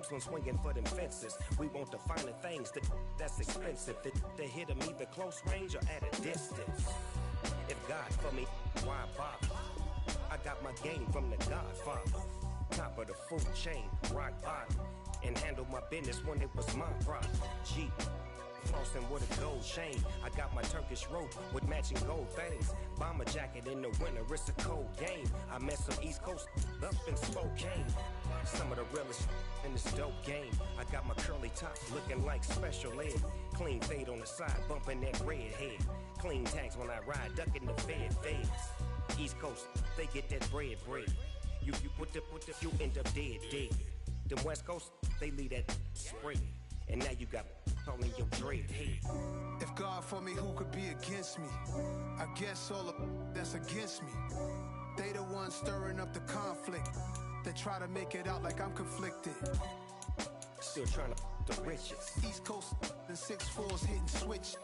close on swinging for them fences. We want the finer things that's expensive. They hit them either close range or at a distance. If God for me, why bother? I got my game from the Godfather. Top of the food chain, rock bottom. And handle my business when it was my problem. G, flossing with a gold chain. I got my Turkish rope with matching gold things. Bomber jacket in the winter, it's a cold game. I met some East Coast up in Spokane. Some of the realest in this dope game. I got my curly top looking like special ed. Clean fade on the side, bumping that red head. Clean tags when I ride, ducking the feds. East Coast, they get that bread. You put the you end up dead. Them West Coast, they leave that spray. And now you got all in your dread head. If God for me, who could be against me? I guess all of that's against me. They the ones stirring up the conflict. They try to make it out like I'm conflicted. Still trying to the riches. East Coast and 6'4s hitting switch.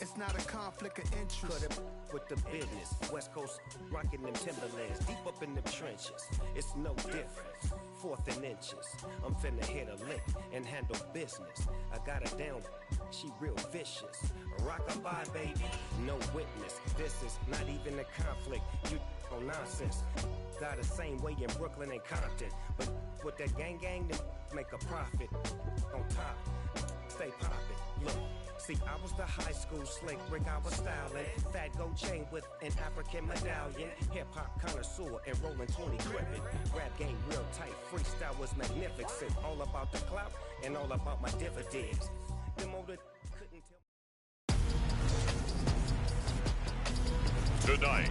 It's not a conflict of interest. Cut it with the business. West Coast rocking them Timberlands deep up in the trenches. It's no difference. 4th and inches. I'm finna hit a lick and handle business. I got her down. She real vicious. Rock-a-bye, baby. No witness. This is not even a conflict. You on nonsense. Got the same way in Brooklyn and Compton. But with that gang, then make a profit. On top, stay poppin'. Look. See, I was the high school slick Rick, I was styling. Fat gold chain with an African medallion. Hip-hop connoisseur and rolling 20 gripping. Rap game real tight, freestyle was magnificent. All about the clout and all about my dividends. Them older couldn't tell. Tonight.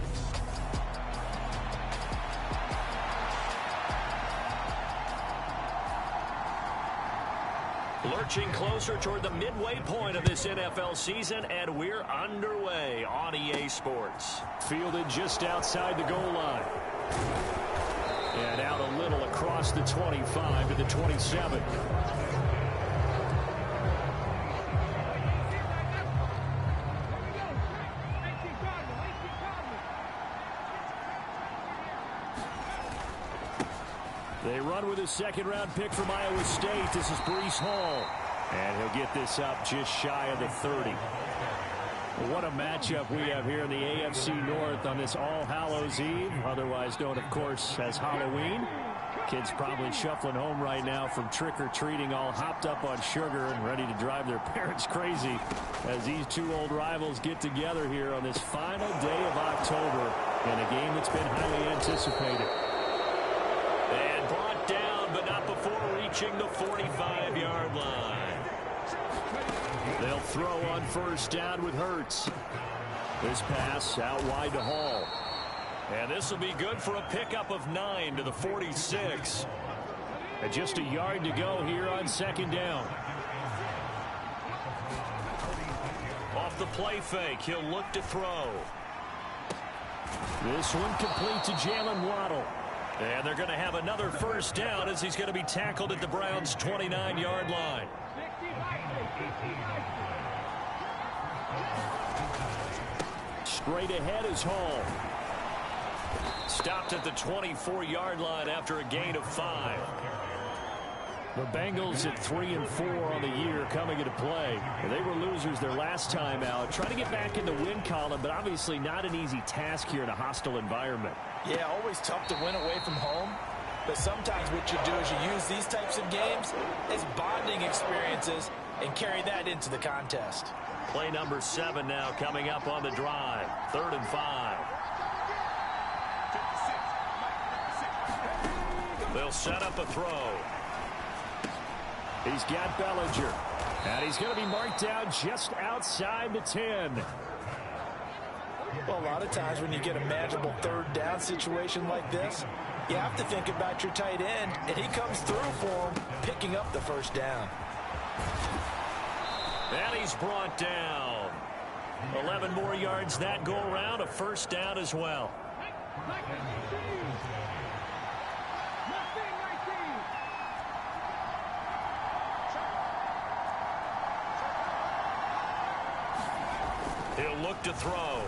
Lurching closer toward the midway point of this NFL season, and we're underway on EA Sports. Fielded just outside the goal line. And out a little across the 25 to the 27. They run with a second-round pick from Iowa State. This is Breece Hall. And he'll get this up just shy of the 30. What a matchup we have here in the AFC North on this All Hallows Eve, otherwise known, of course, as Halloween. Kids probably shuffling home right now from trick-or-treating, all hopped up on sugar and ready to drive their parents crazy as these two old rivals get together here on this final day of October in a game that's been highly anticipated. And brought down, but not before reaching the 45-yard line. They'll throw on first down with Hurts. This pass out wide to Hall. And this will be good for a pickup of 9 to the 46. And just a yard to go here on second down. Off the play fake, he'll look to throw. This one complete to Jalen Waddle. And they're going to have another first down as he's going to be tackled at the Browns' 29-yard line. Straight ahead is Hall. Stopped at the 24-yard line after a gain of 5. The Bengals at 3-4 on the year coming into play. They were losers their last time out. Trying to get back in the win column, but obviously not an easy task here in a hostile environment. Yeah, always tough to win away from home. But sometimes what you do is you use these types of games as bonding experiences and carry that into the contest. Play number 7 now coming up on the drive. 3rd and 5. They'll set up a throw. He's got Bellinger. And he's going to be marked down just outside the 10. Well, a lot of times when you get a manageable 3rd down situation like this, you have to think about your tight end, and he comes through for him, picking up the first down. And he's brought down. 11 more yards that go around, a first down as well. He'll look to throw.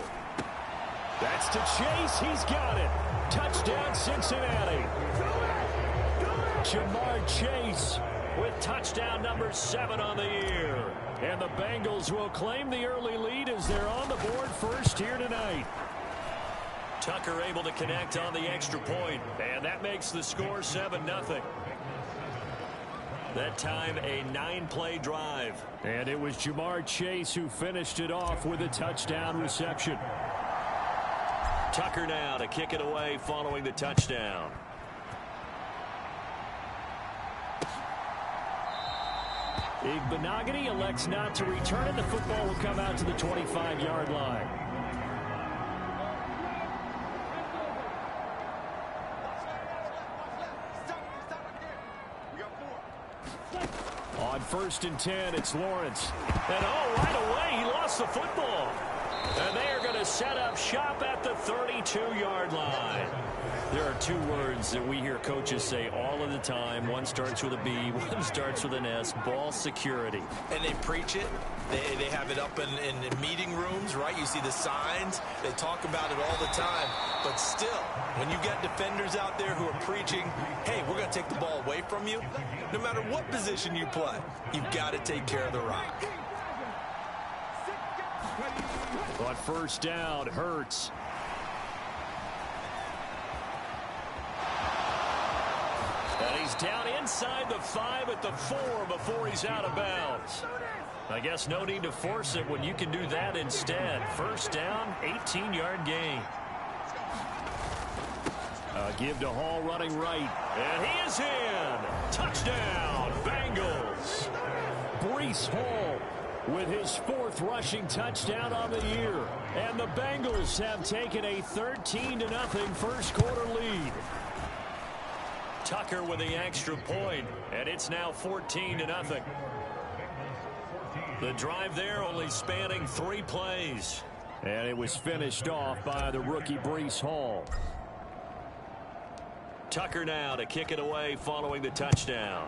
That's to Chase. He's got it. Touchdown, Cincinnati. Jamar Chase with touchdown number 7 on the year. And the Bengals will claim the early lead as they're on the board first here tonight. Tucker able to connect on the extra point, and that makes the score 7-0. That time a 9-play drive. And it was Jamar Chase who finished it off with a touchdown reception. Tucker now to kick it away following the touchdown. Igbenogany elects not to return it. The football will come out to the 25-yard line. On 1st and 10, it's Lawrence. And right away, he lost the football. And they are going to set up shop at the 32-yard line. There are 2 words that we hear coaches say all of the time. One starts with a B, one starts with an S, ball security. And they preach it. They have it up in meeting rooms, right? You see the signs. They talk about it all the time. But still, when you got defenders out there who are preaching, hey, we're going to take the ball away from you, no matter what position you play, you've got to take care of the rock. On 1st down, Hurts. And he's down inside the 5 at the 4 before he's out of bounds. I guess no need to force it when you can do that instead. 1st down, 18-yard gain. Give to Hall running right. And he is in. Touchdown, Bengals. Breece Hall with his 4th rushing touchdown on the year. And the Bengals have taken a 13-0 first quarter lead. Tucker with the extra point, and it's now 14-0. The drive there only spanning 3 plays. And it was finished off by the rookie Breece Hall. Tucker now to kick it away following the touchdown.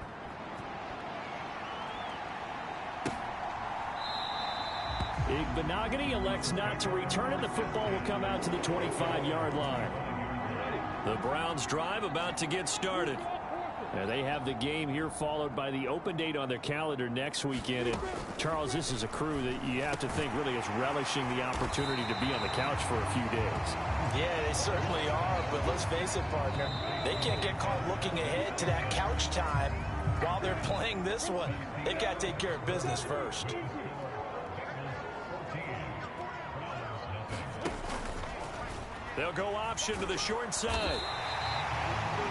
Igbenogany elects not to return it. The football will come out to the 25-yard line. The Browns drive about to get started. And they have the game here followed by the open date on their calendar next weekend. And Charles, this is a crew that you have to think really is relishing the opportunity to be on the couch for a few days. Yeah, they certainly are, but let's face it, partner, they can't get caught looking ahead to that couch time while they're playing this one. They've got to take care of business first. They'll go option to the short side.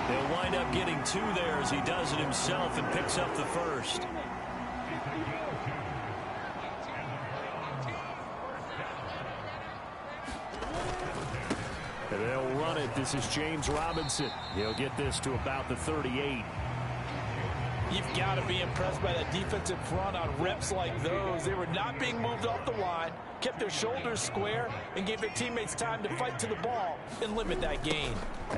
He'll wind up getting 2 there as he does it himself and picks up the 1st. They'll run it. This is James Robinson. He'll get this to about the 38. You've got to be impressed by that defensive front on reps like those. They were not being moved off the line, kept their shoulders square, and gave their teammates time to fight to the ball and limit that gain.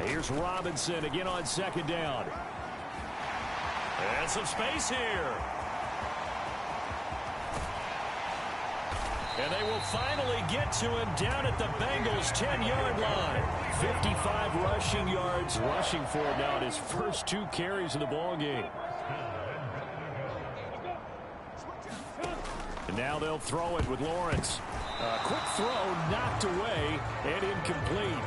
Here's Robinson again on 2nd down. And some space here. And they will finally get to him down at the Bengals' 10-yard line. 55 rushing yards rushing for him now in his first 2 carries of the ball game. And now they'll throw it with Lawrence. Quick throw knocked away and incomplete.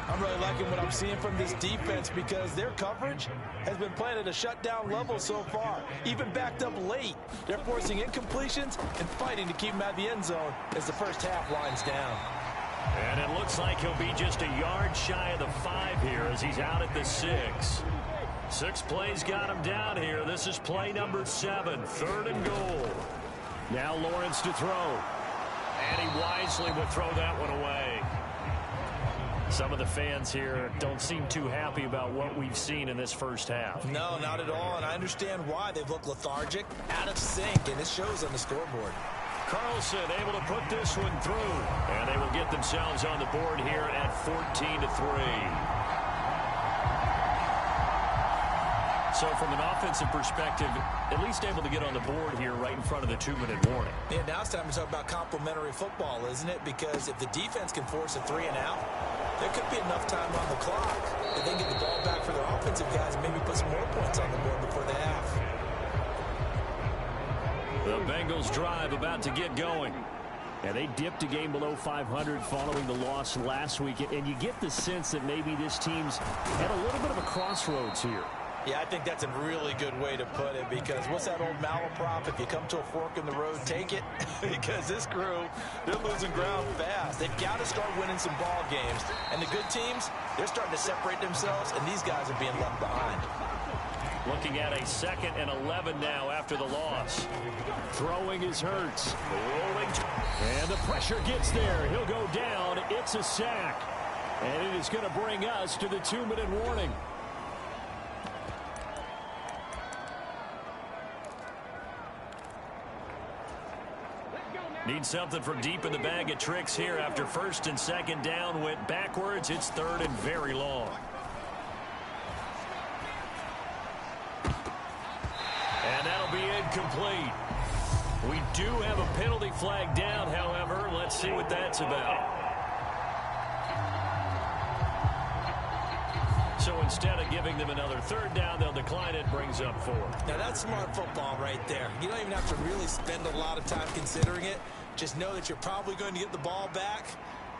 I'm really liking what I'm seeing from this defense because their coverage has been playing at a shutdown level so far. Even backed up late. They're forcing incompletions and fighting to keep him out of the end zone as the first half winds down. And it looks like he'll be just a yard shy of the 5 here as he's out at the 6. 6 plays got him down here. This is play number 7, 3rd and goal. Now Lawrence to throw. And he wisely will throw that one away. Some of the fans here don't seem too happy about what we've seen in this first half. No, not at all, and I understand why. They've looked lethargic, out of sync, and it shows on the scoreboard. Carlson able to put this one through. And they will get themselves on the board here at 14-3. So from an offensive perspective, at least able to get on the board here right in front of the 2-minute warning. Yeah, now it's time to talk about complementary football, isn't it? Because if the defense can force a 3 and out, there could be enough time on the clock that they can get the ball back for their offensive guys and maybe put some more points on the board before the half. Bengals drive about to get going. And they dipped a game below 500 following the loss last week. And you get the sense that maybe this team's at a little bit of a crossroads here. Yeah, I think that's a really good way to put it, because what's that old malaprop? If you come to a fork in the road, take it. Because this crew, they're losing ground fast. They've got to start winning some ball games. And the good teams, they're starting to separate themselves, and these guys are being left behind. Looking at a 2nd and 11 now after the loss. Throwing is Hurts. Rolling. And the pressure gets there. He'll go down. It's a sack. And it is going to bring us to the 2-minute warning. Need something from deep in the bag of tricks here after 1st and 2nd down went backwards. It's 3rd and very long. And that'll be incomplete. We do have a penalty flag down, however. Let's see what that's about. So instead of giving them another 3rd down, they'll decline it, brings up 4. Now, that's smart football right there. You don't even have to really spend a lot of time considering it. Just know that you're probably going to get the ball back.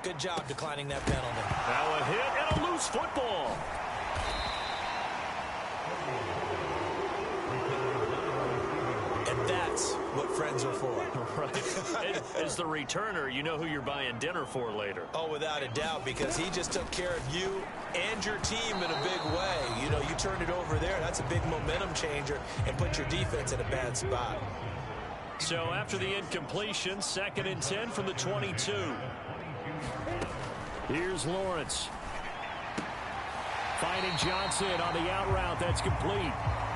Good job declining that penalty. Now a hit and a loose football. And that's what friends are for. Right. As the returner, you know who you're buying dinner for later. Oh, without a doubt, because he just took care of you and your team in a big way. You know, you turned it over there. That's a big momentum changer and put your defense in a bad spot. So after the incompletion, 2nd and 10 from the 22. Here's Lawrence. Finding Johnson on the out route. That's complete.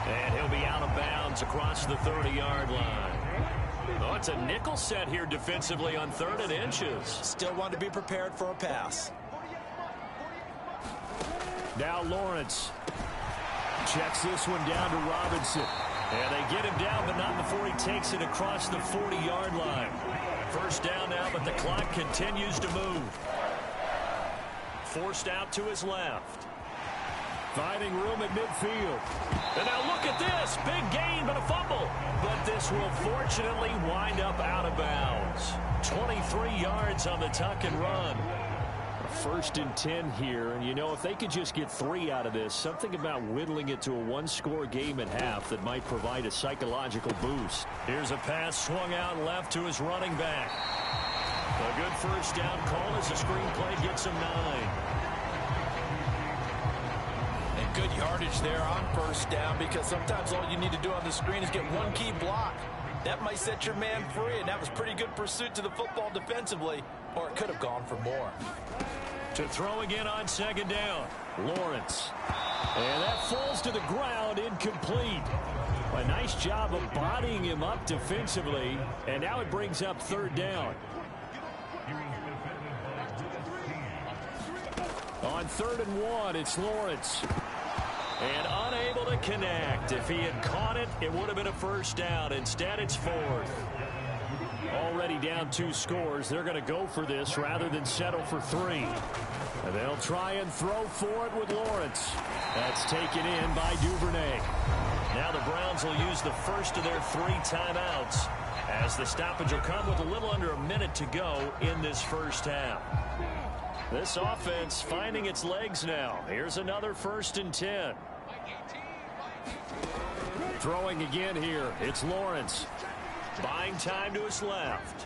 And he'll be out of bounds across the 30-yard line. Oh, it's a nickel set here defensively on 3rd and inches. Still want to be prepared for a pass. Now Lawrence checks this one down to Robinson. And they get him down, but not before he takes it across the 40-yard line. 1st down now, but the clock continues to move. Forced out to his left. Finding room at midfield. And now look at this. Big gain, but a fumble. But this will fortunately wind up out of bounds. 23 yards on the tuck and run. 1st and 10 here, and you know, if they could just get 3 out of this, something about whittling it to a 1-score game at half that might provide a psychological boost. Here's a pass swung out left to his running back. A good 1st down call as the screenplay gets him 9. And good yardage there on 1st down, because sometimes all you need to do on the screen is get one key block. That might set your man free, and that was pretty good pursuit to the football defensively, or it could have gone for more. To throw again on 2nd down. Lawrence. And that falls to the ground, incomplete. A nice job of bodying him up defensively, and now it brings up 3rd down. On 3rd and 1, it's Lawrence. And unable to connect. If he had caught it, it would have been a 1st down. Instead, it's 4th. Already down 2 scores. They're going to go for this rather than settle for 3. And they'll try and throw for it with Lawrence. That's taken in by Duvernay. Now the Browns will use the 1st of their 3 timeouts, as the stoppage will come with a little under a minute to go in this 1st half. This offense finding its legs now. Here's another 1st and 10. Throwing again here. It's Lawrence. Buying time to his left.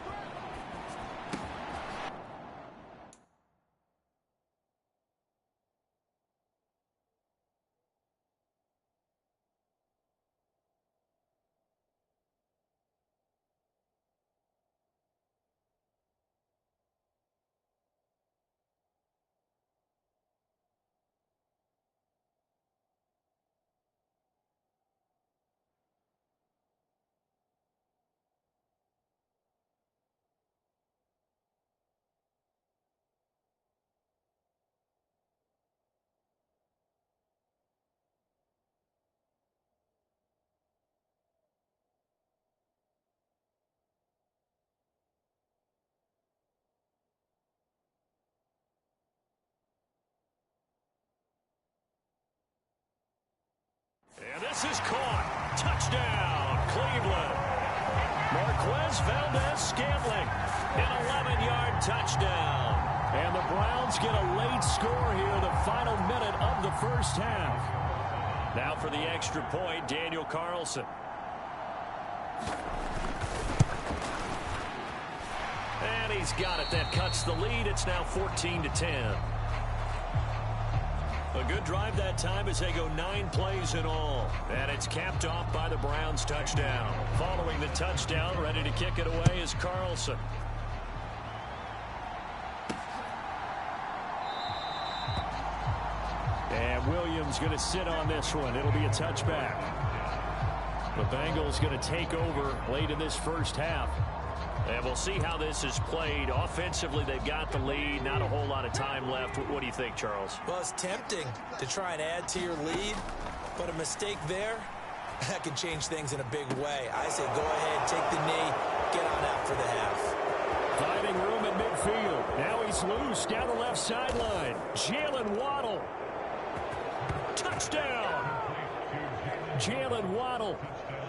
And this is caught. Touchdown, Cleveland. Mark Valdez-Scantling, an 11-yard touchdown. And the Browns get a late score here, the final minute of the first half. Now for the extra point, Daniel Carlson. And he's got it. That cuts the lead. It's now 14-10. A good drive that time as they go 9 plays in all. And it's capped off by the Browns touchdown. Following the touchdown, ready to kick it away is Carlson. And Williams going to sit on this one. It'll be a touchback. The Bengals going to take over late in this first half. And we'll see how this is played. Offensively, they've got the lead. Not a whole lot of time left. What do you think, Charles? Well, it's tempting to try and add to your lead, but a mistake there, that could change things in a big way. I say go ahead, take the knee, get on out for the half. Finding room at midfield. Now he's loose down the left sideline. Jalen Waddle. Touchdown. Jalen Waddle,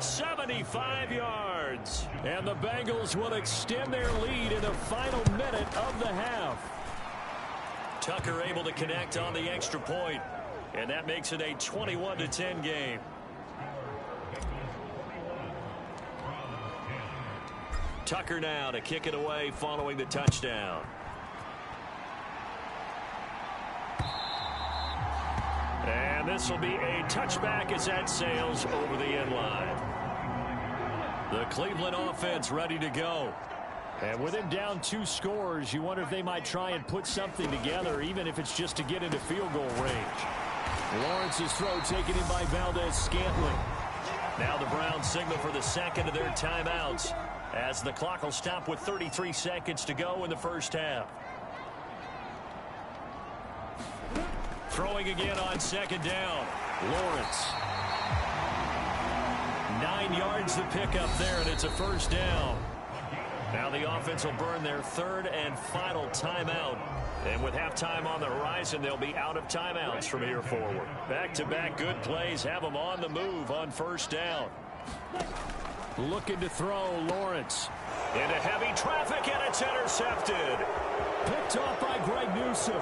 75 yards. And the Bengals will extend their lead in the final minute of the half. Tucker able to connect on the extra point, and that makes it a 21-10 game. Tucker now to kick it away following the touchdown. And this will be a touchback as that sails over the end line. The Cleveland offense ready to go. And with him down 2 scores, you wonder if they might try and put something together, even if it's just to get into field goal range. Lawrence's throw taken in by Valdez-Scantling. Now the Browns signal for the second of their timeouts as the clock will stop with 33 seconds to go in the first half. Throwing again on second down. Lawrence. 9 yards to pick up there, and it's a first down. Now the offense will burn their third and final timeout. And with halftime on the horizon, they'll be out of timeouts from here forward. Back-to-back good plays have them on the move on first down. Looking to throw, Lawrence. Into heavy traffic, and it's intercepted. Picked off by Greg Newsome.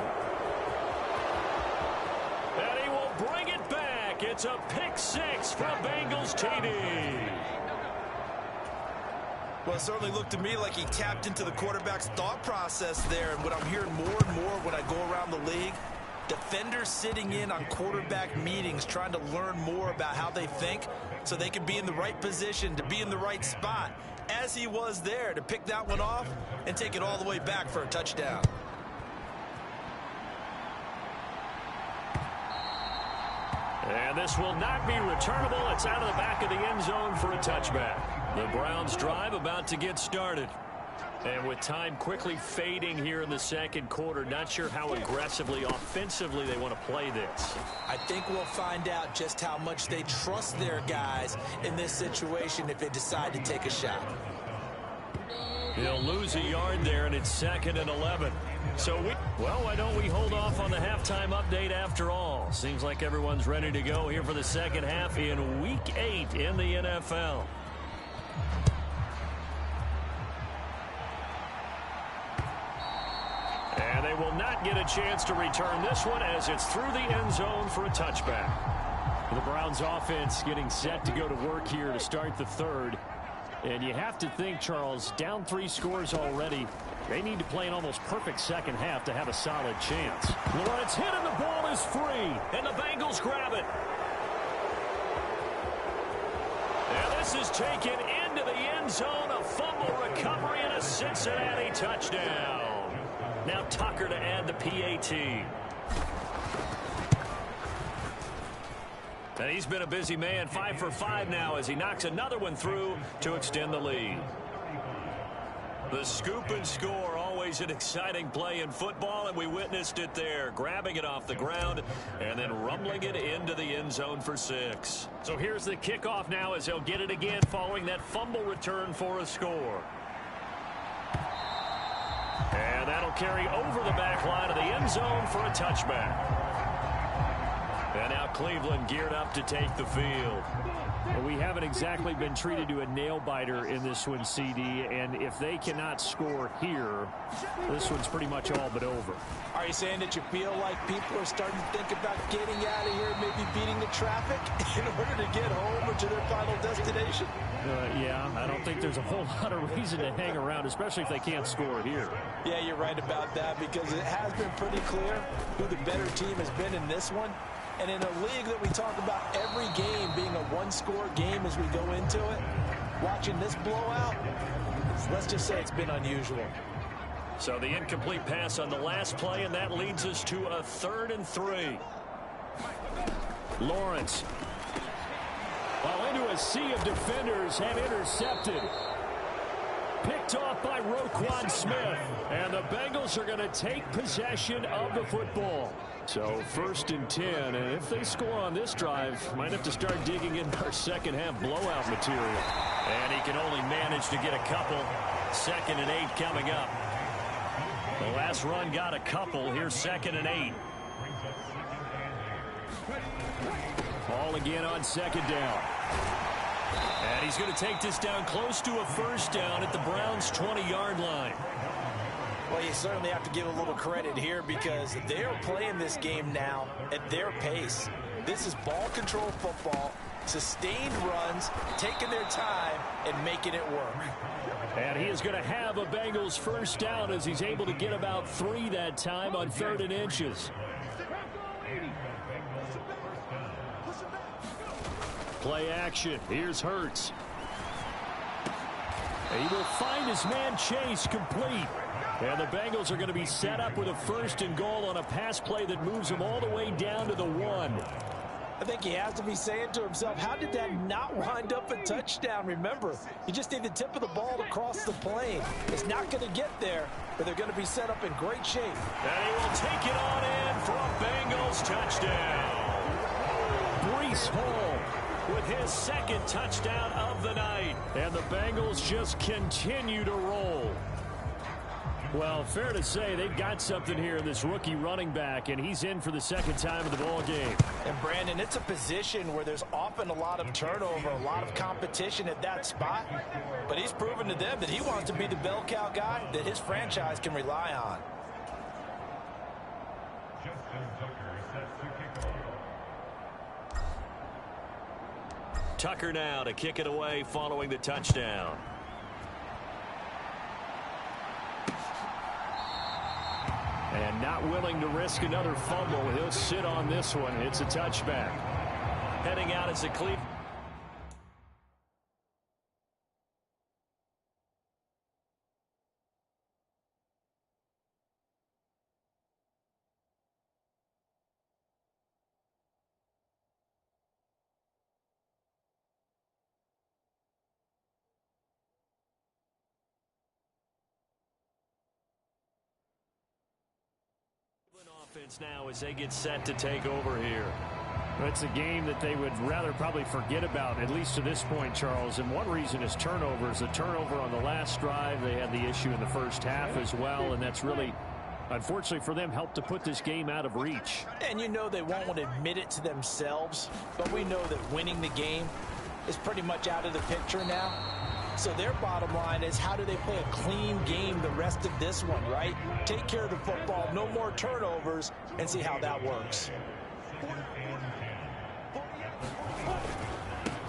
And he will bring it back. It's a pick 6 from Bengals TD. Well, it certainly looked to me like he tapped into the quarterback's thought process there. And what I'm hearing more and more when I go around the league, defenders sitting in on quarterback meetings trying to learn more about how they think so they can be in the right position to be in the right spot, as he was there to pick that one off and take it all the way back for a touchdown. And this will not be returnable. It's out of the back of the end zone for a touchback. The Browns drive about to get started. And with time quickly fading here in the second quarter, not sure how aggressively, offensively they want to play this. I think we'll find out just how much they trust their guys in this situation if they decide to take a shot. He'll lose a yard there, and it's 2nd and 11. So, why don't we hold off on the halftime update after all? Seems like everyone's ready to go here for the second half in Week 8 in the NFL. And they will not get a chance to return this one as it's through the end zone for a touchback. The Browns offense getting set to go to work here to start the third. And you have to think, Charles, down 3 scores already. They need to play an almost perfect second half to have a solid chance. Lawrence hit and the ball is free. And the Bengals grab it. And this is taken into the end zone. A fumble recovery and a Cincinnati touchdown. Now Tucker to add the PAT. And he's been a busy man, 5 for 5 now as he knocks another one through to extend the lead. The scoop and score, always an exciting play in football, and we witnessed it there, grabbing it off the ground and then rumbling it into the end zone for 6. So here's the kickoff now as he'll get it again following that fumble return for a score. And that'll carry over the back line of the end zone for a touchback. And now Cleveland geared up to take the field. Well, we haven't exactly been treated to a nail-biter in this one, CD, and if they cannot score here, this one's pretty much all but over. Are you saying that you feel like people are starting to think about getting out of here, maybe beating the traffic in order to get home or to their final destination? Yeah, I don't think there's a whole lot of reason to hang around, especially if they can't score here. Yeah, you're right about that, because it has been pretty clear who the better team has been in this one. And in a league that we talk about every game being a one-score game as we go into it, watching this blowout, let's just say it's been unusual. So the incomplete pass on the last play, and that leads us to a 3rd and 3. Lawrence. Well, into a sea of defenders and intercepted. Picked off by Roquan Smith. And the Bengals are going to take possession of the football. So 1st and 10, and if they score on this drive, might have to start digging into our second half blowout material. And he can only manage to get a couple. 2nd and 8 coming up. The last run got a couple. Here's 2nd and 8. Ball again on 2nd down. And he's going to take this down close to a 1st down at the Browns' 20-yard line. Well, you certainly have to give a little credit here, because they are playing this game now at their pace. This is ball control football, sustained runs, taking their time, and making it work. And he is going to have a Bengals 1st down as he's able to get about 3 that time on 3rd and inches. Play action. Here's Hurts. He will find his man Chase complete. And the Bengals are going to be set up with a 1st and goal on a pass play that moves them all the way down to the 1. I think he has to be saying to himself, how did that not wind up a touchdown? Remember, you just need the tip of the ball to cross the plane. It's not going to get there, but they're going to be set up in great shape. And he will take it on in for a Bengals touchdown. Breece Hall with his 2nd touchdown of the night. And the Bengals just continue to roll. Well, fair to say they've got something here in this rookie running back, and he's in for the 2nd time of the ball game. And, Brandon, it's a position where there's often a lot of turnover, a lot of competition at that spot. But he's proven to them that he wants to be the bell cow guy that his franchise can rely on. Tucker now to kick it away following the touchdown. And not willing to risk another fumble. He'll sit on this one. It's a touchback. Heading out as a Cleveland. Offense now as they get set to take over here. It's a game that they would rather probably forget about, at least to this point, Charles. And one reason is turnovers. The turnover on the last drive, they had the issue in the 1st half as well, and that's really, unfortunately for them, helped to put this game out of reach. And you know they won't want to admit it to themselves, but we know that winning the game is pretty much out of the picture now. So their bottom line is, how do they play a clean game the rest of this one, right? Take care of the football, no more turnovers, and see how that works.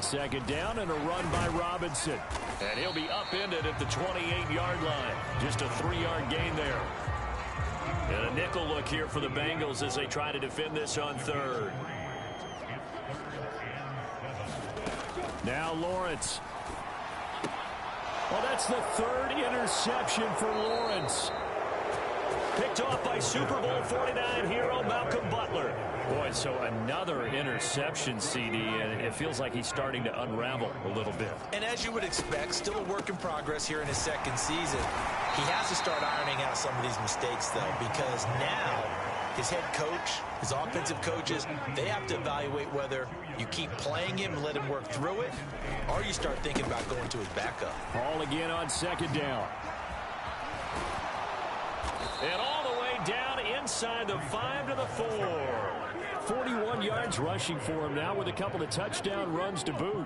2nd down and a run by Robinson. And he'll be upended at the 28-yard line. Just a 3-yard gain there. And a nickel look here for the Bengals as they try to defend this on 3rd. Now Lawrence. Well, that's the 3rd interception for Lawrence. Picked off by Super Bowl 49 hero Malcolm Butler. Boy, so another interception, CD, and it feels like he's starting to unravel a little bit. And as you would expect, still a work in progress here in his 2nd season. He has to start ironing out some of these mistakes, though, because now his head coach, his offensive coaches, they have to evaluate whether you keep playing him and let him work through it, or you start thinking about going to his backup. Ball again on 2nd down. And all the way down inside the 5 to the 4. 41 yards rushing for him now with a couple of touchdown runs to boot.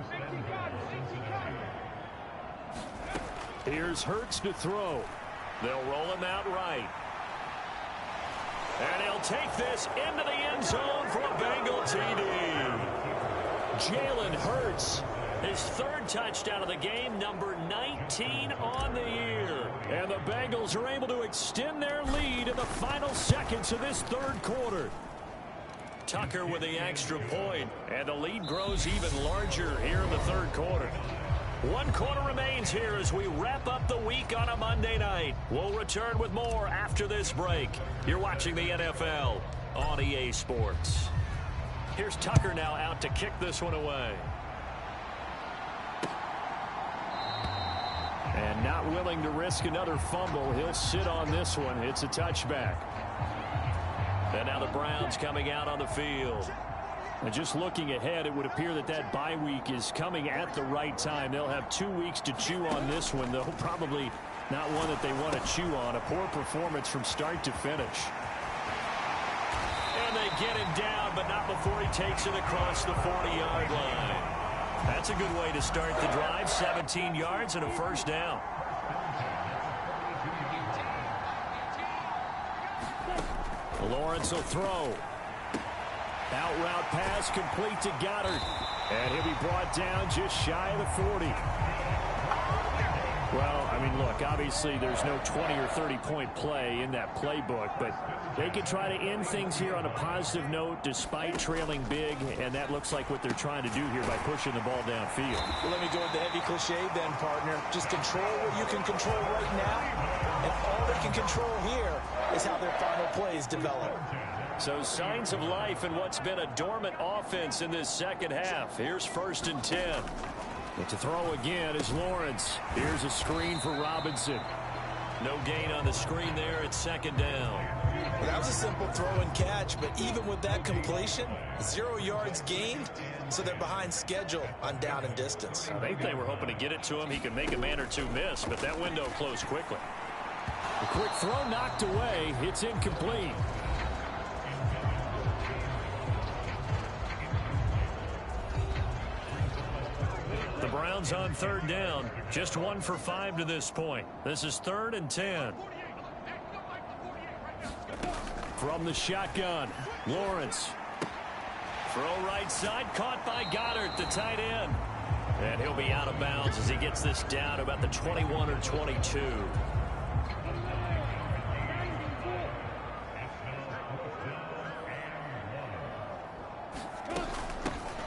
Here's Hurts to throw. They'll roll him out right. And he'll take this into the end zone for a Bengal TD. Jalen Hurts, his third touchdown of the game, number 19 on the year. And the Bengals are able to extend their lead in the final seconds of this third quarter. Tucker with the extra point, and the lead grows even larger here in the third quarter. 1 quarter remains here as we wrap up the week on a Monday night. We'll return with more after this break. You're watching the NFL on EA Sports. Here's Tucker now out to kick this one away. And not willing to risk another fumble. He'll sit on this one. It's a touchback. And now the Browns coming out on the field. And just looking ahead, it would appear that that bye week is coming at the right time. They'll have 2 weeks to chew on this one, though probably not one that they want to chew on. A poor performance from start to finish. And they get him down, but not before he takes it across the 40-yard line. That's a good way to start the drive. 17 yards and a first down. Lawrence will throw. Out route pass complete to Goddard. And he'll be brought down just shy of the 40. Well, I mean, look, obviously there's no 20 or 30-point play in that playbook, but they can try to end things here on a positive note despite trailing big, and that looks like what they're trying to do here by pushing the ball downfield. Well, let me go with the heavy cliche then, partner. Just control what you can control right now, and all they can control here is how their final plays develop. So signs of life in what's been a dormant offense in this second half. Here's 1st and 10. But to throw again is Lawrence. Here's a screen for Robinson. No gain on the screen there. It's 2nd down. Well, that was a simple throw and catch, but even with that completion, 0 yards gained, so they're behind schedule on down and distance. I think they were hoping to get it to him. He could make a man or two miss, but that window closed quickly. A quick throw knocked away. It's incomplete. The Browns on 3rd down. Just 1 for 5 to this point. This is 3rd and 10. From the shotgun, Lawrence. Throw right side, caught by Goddard, the tight end. And he'll be out of bounds as he gets this down about the 21 or 22.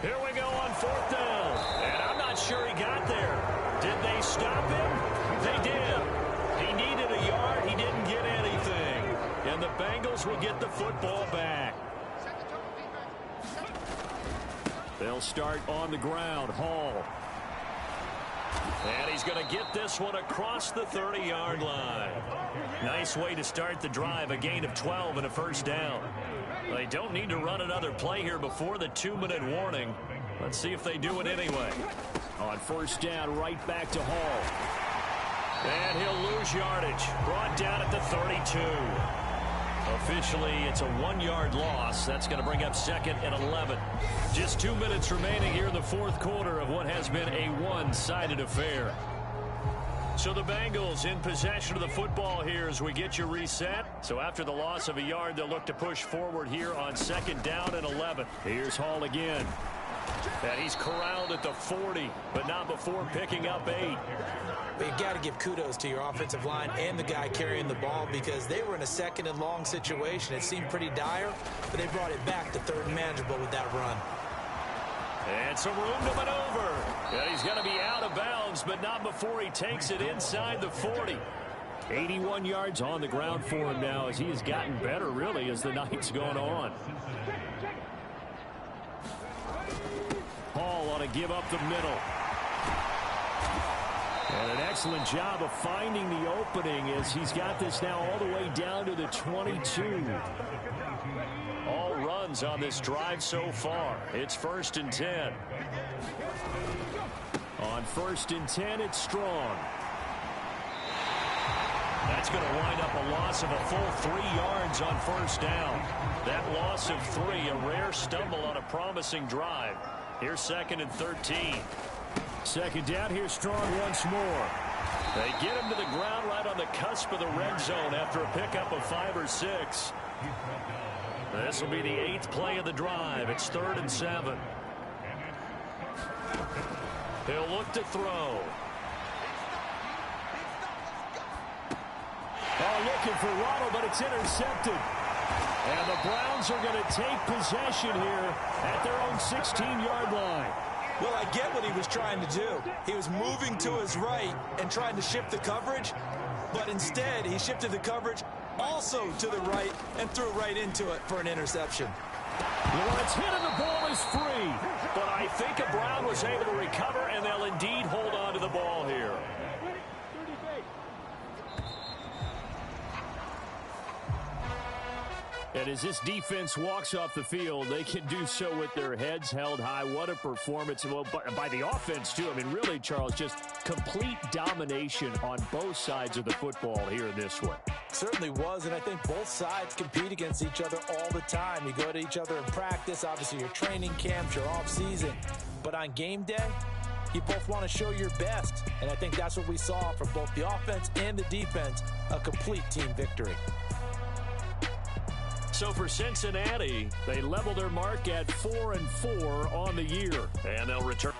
Here we go on 4th down. And I'm not sure he got there. Did they stop him? They did. He needed a yard. He didn't get anything. And the Bengals will get the football back. They'll start on the ground. Hall. And he's going to get this one across the 30-yard line. Nice way to start the drive. A gain of 12 and a first down. They don't need to run another play here before the 2-minute warning. Let's see if they do it anyway. On 1st down, right back to Hall. And he'll lose yardage. Brought down at the 32. Officially, it's a 1-yard loss. That's going to bring up 2nd and 11. Just 2 minutes remaining here in the 4th quarter of what has been a one-sided affair. So the Bengals in possession of the football here as we get you reset. So after the loss of a yard, they'll look to push forward here on 2nd down and 11. Here's Hall again. And he's corralled at the 40, but not before picking up 8. But you got to give kudos to your offensive line and the guy carrying the ball because they were in a 2nd and long situation. It seemed pretty dire, but they brought it back to 3rd and manageable with that run. And some room to maneuver. And he's going to be out of bounds, but not before he takes it inside the 40. 81 yards on the ground for him now as he has gotten better, really, as the night's gone on. Hall ought to give up the middle. And an excellent job of finding the opening as he's got this now all the way down to the 22. All runs on this drive so far. It's 1st and 10. On 1st and 10, it's Strong. That's going to wind up a loss of a full 3 yards on first down. That loss of 3, a rare stumble on a promising drive. Here's 2nd and 13. Second down, here's Strong once more. They get him to the ground right on the cusp of the red zone after a pickup of 5 or 6. This will be the 8th play of the drive. It's 3rd and 7. He'll look to throw. Oh, looking for Waddle, but it's intercepted. And the Browns are going to take possession here at their own 16-yard line. Well, I get what he was trying to do. He was moving to his right and trying to shift the coverage, but instead he shifted the coverage also to the right and threw right into it for an interception. Well, it's hit and the ball is free. But I think a Brown was able to recover, and they'll indeed hold on to the ball here. And as this defense walks off the field, they can do so with their heads held high. What a performance by the offense, too. I mean, really, Charles, just complete domination on both sides of the football here in this one. Certainly was, and I think both sides compete against each other all the time. You go to each other in practice, obviously your training camps, your off-season. But on game day, you both want to show your best, and I think that's what we saw from both the offense and the defense, a complete team victory. So for Cincinnati, they level their mark at 4-4 on the year, and they'll return.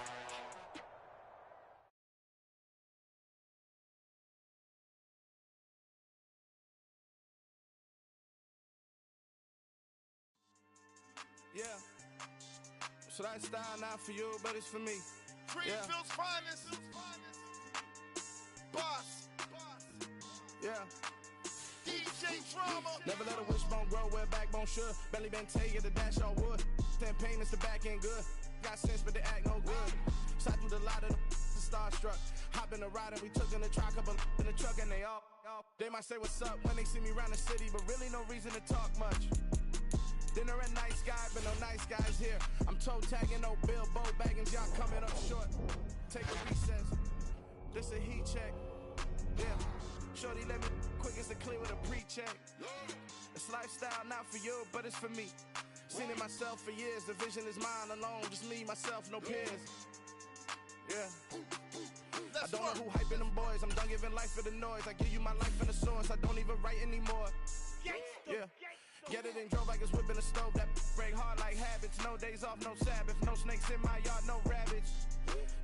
Yeah, so that style not for you, but it's for me. Greenfield's finest. Boss. Yeah. DJ Drama. Never let a wishbone grow where a backbone should. Belly been tell you the dash all wood. 10 payments, the back end good. Got sense, but they act no good. Shot through the lot of the starstruck. Hop in the ride and we took in the truck, couple in the truck and they all. They might say what's up when they see me around the city, but really no reason to talk much. Dinner at nice guy, but no nice guys here. I'm toe tagging, no Bilbo bagging, y'all coming up short. Take a recess. This a heat check. Yeah. Shorty let me quick as a clear with a pre-check. It's lifestyle not for you, but it's for me. Seen it myself for years. The vision is mine alone. Just me, myself, no peers. Yeah. I don't know who hyping them boys. I'm done giving life for the noise. I give you my life in the source. I don't even write anymore. Yeah. Get it and drove like it's whipping a stove. That break hard like habits. No days off, no Sabbath. No snakes in my yard, no rabbits.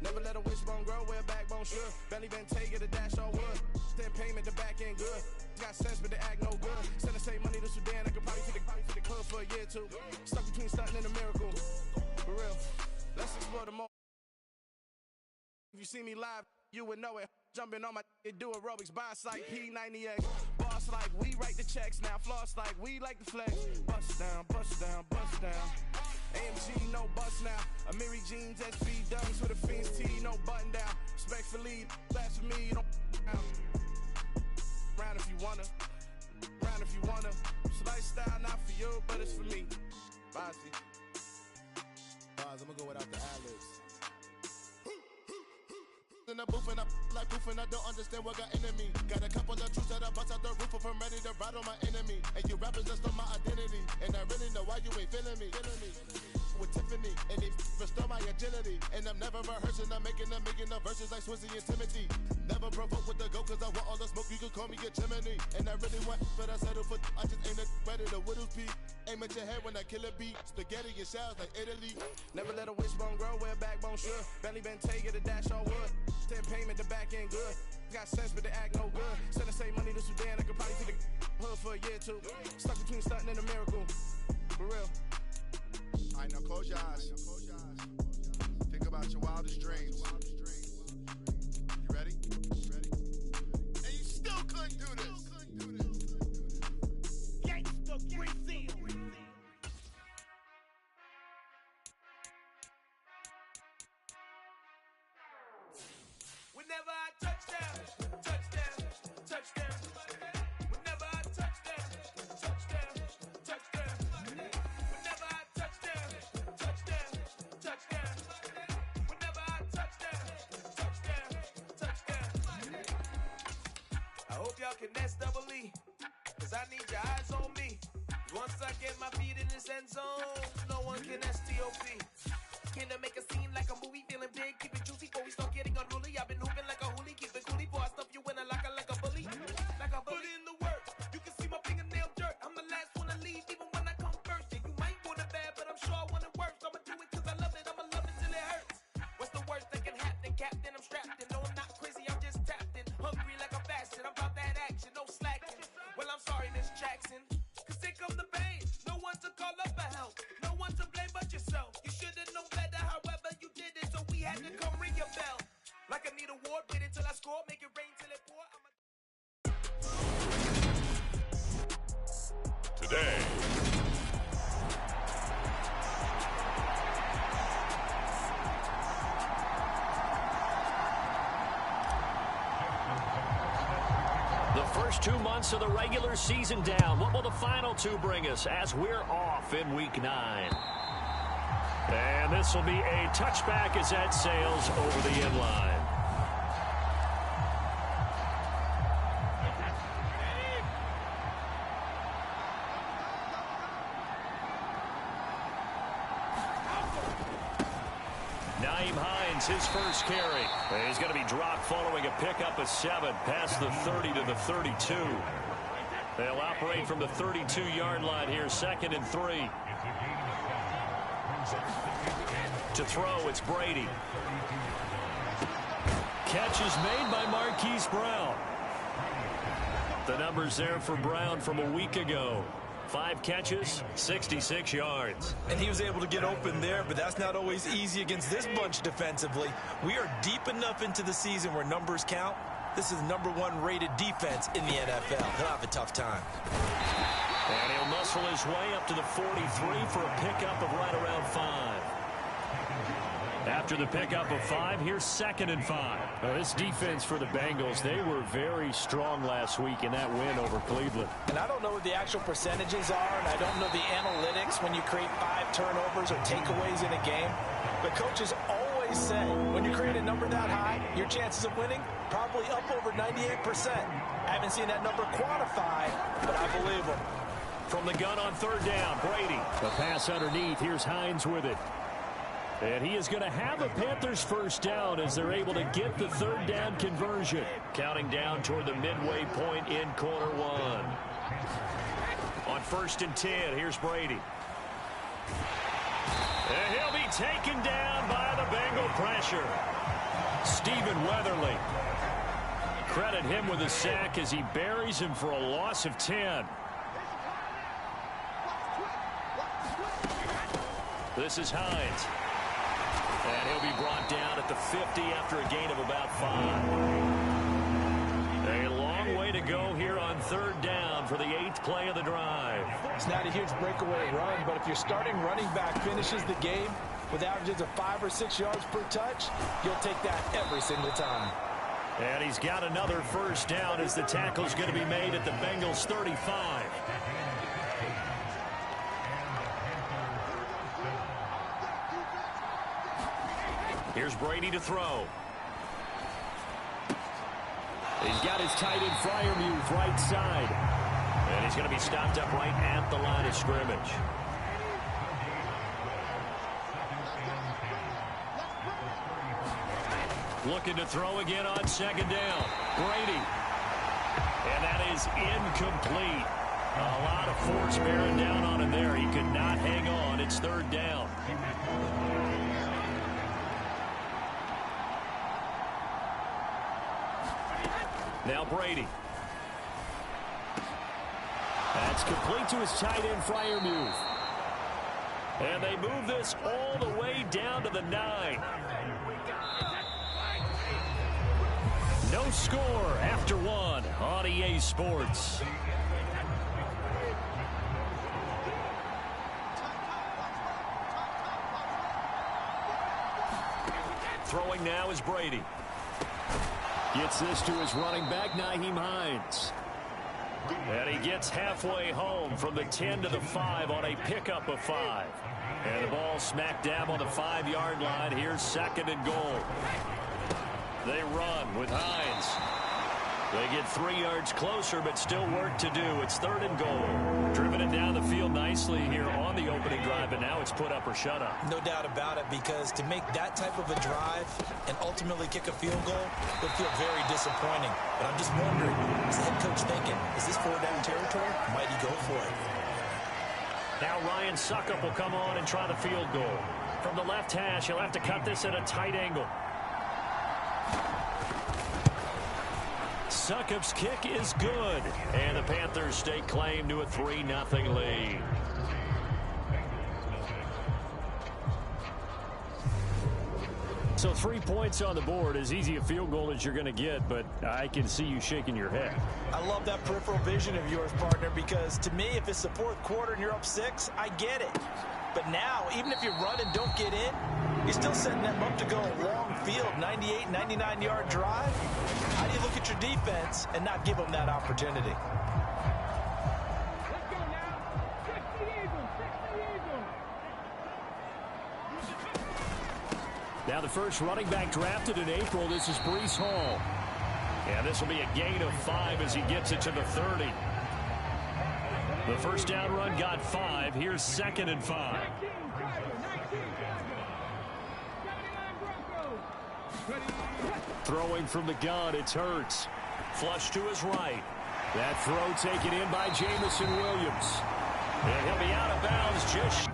Never let a wishbone grow where a backbone should. Belly been take it, a dash all wood. 10 payment, the back end good. Got sense, but they act no good. Send the same money to Sudan. I could probably take the club for a year or two. Stuck between stunting and a miracle. For real. Let's explore the more. If you see me live, you would know it. Jumping on my do aerobics, boss like P90X. Boss like we write the checks now. Floss like we like the flex. Bust down, bust down, bust down. AMG, no bust now. Amiri jeans, SB dunks with a Fiends T, no button down. Respectfully, that's for me, you don't round if you wanna. Round if you wanna. It's lifestyle not for you, but it's for me. Bossy. I'm gonna go without the ad-libs. In the booth and I like proof and I don't understand what got into me. Got a couple of truths that I bust out the roof of, I'm ready to ride on my enemy. And you rappers just on my identity, and I really know why you ain't feeling me. With Tiffany, and they restore my agility. And I'm never rehearsing, I'm making no verses like Swizzy and Timothy. Never provoke with the go, cause I want all the smoke, you can call me a chimney. And I really want, but I settle for, I just ain't ready to whittle pea. Aim at your head when I kill a beat. Spaghetti and shells like Italy. Never let a wishbone grow where a backbone should. Belly been take it, a dash all wood. 10 payment, the back end good. Got sense, but they act no good. Send the same money to Sudan, I could probably take the hood for a year or two. Stuck between stunting and a miracle. For real. Alright, now close your eyes. Think about your wildest dreams. You ready? And you still couldn't do this. Gangsta Brazil. Whenever I touchdown, touchdown, touchdown. Whenever I touchdown, touchdown, touchdown. Whenever I touchdown, touchdown, touchdown. Whenever I touchdown, y'all can SEE. Cause I need your eyes on me. Once I get my feet in this end zone, no one can STOP. Can I make a scene like a movie? Feeling big, keep it juicy before we start getting unruly. I've been hooping like a hoolie, keep it coolie before I stuff you in a locker like a bully. Like a bully. Put in the work, you can see my fingernail dirt. I'm the last one to leave, even when I come first. Yeah, you might want it bad, but I'm sure I want it worse. I'ma do it cause I love it, I'ma love it till it hurts. What's the worst that can happen, Captain? I'm strapped in, no I'm not crazy, I'm just tapped in. Hungry like I'm fasting, I'm about that action, no slacking. Well, I'm sorry, Miss Jackson, cause here come the pain. No one to call up for help, no one to blame but yourself. You should've known better, however you did it, so we had to come ring your bell. Like I need a award, wait until I score, make it rain till it pour. Today. The first 2 months of the regular season down. What will the final two bring us as we're off in Week 9? And this will be a touchback as that sails over the end line. His first carry. He's going to be dropped following a pickup of 7 past the 30 to the 32. They'll operate from the 32-yard line here, 2nd and 3. To throw, it's Brady. Catch is made by Marquise Brown. The numbers there for Brown from a week ago. 5 catches, 66 yards. And he was able to get open there, but that's not always easy against this bunch defensively. We are deep enough into the season where numbers count. This is the #1 rated defense in the NFL. He'll have a tough time. And he'll muscle his way up to the 43 for a pickup of right around 5. After the pickup of 5, here's 2nd and 5. This defense for the Bengals, they were very strong last week in that win over Cleveland. And I don't know what the actual percentages are, and I don't know the analytics when you create 5 turnovers or takeaways in a game. But coaches always say when you create a number that high, your chances of winning probably up over 98%. I haven't seen that number quantified, but I believe them. From the gun on 3rd down, Brady. The pass underneath. Here's Hines with it. And he is going to have a Panthers first down as they're able to get the 3rd down conversion. Counting down toward the midway point in quarter 1. On 1st and 10, here's Brady. And he'll be taken down by the Bengal pressure. Stephen Weatherly. Credit him with a sack as he buries him for a loss of 10. This is Hines. And he'll be brought down at the 50 after a gain of about 5. A long way to go here on 3rd down for the 8th play of the drive. It's not a huge breakaway run, but if your starting running back finishes the game with averages of 5 or 6 yards per touch, you'll take that every single time. And he's got another first down as the tackle's going to be made at the Bengals 35. Here's Brady to throw. He's got his tight end Freiermuth right side. And he's going to be stopped up right at the line of scrimmage. Looking to throw again on 2nd down. Brady. And that is incomplete. A lot of force bearing down on him there. He could not hang on. It's 3rd down. Now Brady. That's complete to his tight end, Freiermuth. And they move this all the way down to the 9. No score after 1 on EA Sports. Throwing now is Brady. Gets this to his running back, Nyheim Hines. And he gets halfway home from the 10 to the 5 on a pickup of 5. And the ball smack dab on the 5-yard line. Here's 2nd and goal. They run with Hines. They get 3 yards closer, but still work to do. It's 3rd and goal. Driven it down the field nicely here on the opening drive, and now it's put up or shut up. No doubt about it, because to make that type of a drive and ultimately kick a field goal would feel very disappointing. But I'm just wondering, is the head coach thinking, is this 4-down territory? Might he go for it? Now Ryan Suckup will come on and try the field goal. From the left hash, he'll have to cut this at a tight angle. Suckup's kick is good. And the Panthers stake claim to a 3-0 lead. So 3 points on the board, as easy a field goal as you're going to get, but I can see you shaking your head. I love that peripheral vision of yours, partner, because to me, if it's the 4th quarter and you're up 6, I get it. But now, even if you run and don't get in, you're still setting them up to go a long field, 98, 99-yard drive. How do you look at your defense and not give them that opportunity? Let's go now. Fix the Eagles. Now the first running back drafted in April, this is Breece Hall. And this will be a gain of 5 as he gets it to the 30. The first down run got 5. Here's 2nd and 5. Throwing from the gun, it's Hurts. Flush to his right. That throw taken in by Jamison Williams. And he'll be out of bounds just